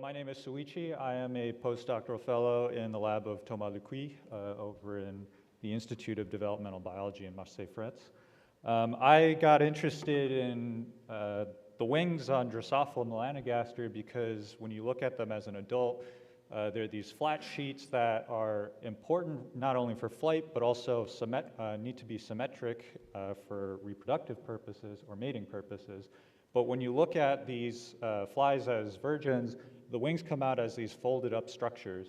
my name is Soichi. I am a postdoctoral fellow in the lab of Thomas Lecuy over in the Institute of Developmental Biology in Marseille, France. I got interested in the wings on Drosophila melanogaster because when you look at them as an adult, they're these flat sheets that are important not only for flight, but also need to be symmetric for reproductive purposes or mating purposes. But when you look at these flies as virgins, the wings come out as these folded up structures.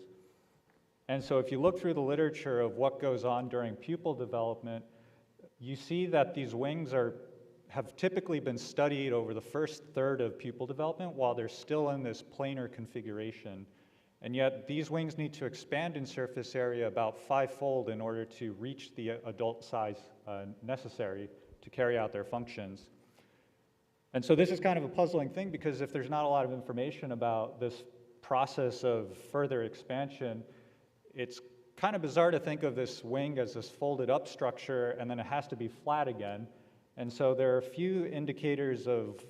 And so if you look through the literature of what goes on during pupal development, you see that these wings have typically been studied over the first third of pupal development while they're still in this planar configuration. And yet these wings need to expand in surface area about fivefold in order to reach the adult size necessary to carry out their functions. And so this is kind of a puzzling thing because if there's not a lot of information about this process of further expansion, it's kind of bizarre to think of this wing as this folded up structure and then it has to be flat again. And so there are a few indicators of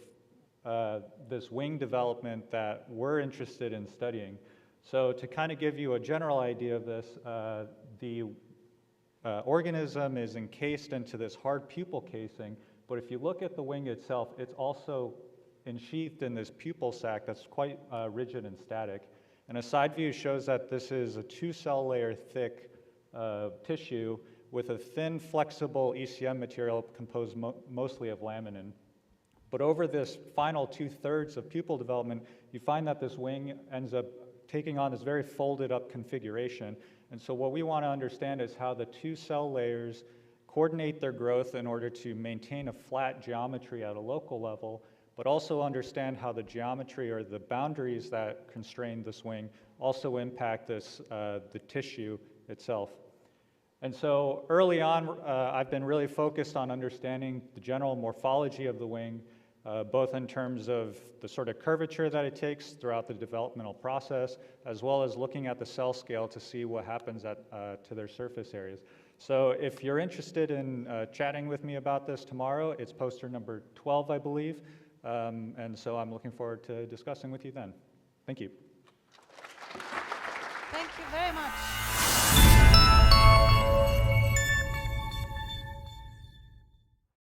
this wing development that we're interested in studying. So to kind of give you a general idea of this, the organism is encased into this hard pupal casing, but if you look at the wing itself, it's also ensheathed in this pupal sac that's quite rigid and static. And a side view shows that this is a 2-cell layer thick tissue with a thin, flexible ECM material composed mostly of laminin. But over this final 2/3 of pupal development, you find that this wing ends up taking on this very folded up configuration. And so what we want to understand is how the 2-cell layers coordinate their growth in order to maintain a flat geometry at a local level, but also understand how the geometry or the boundaries that constrain this wing also impact this, the tissue itself. And so early on, I've been really focused on understanding the general morphology of the wing, both in terms of the sort of curvature that it takes throughout the developmental process, as well as looking at the cell scale to see what happens to their surface areas. So if you're interested in chatting with me about this tomorrow, it's poster number 12, I believe. And so I'm looking forward to discussing with you then. Thank you. Thank you very much.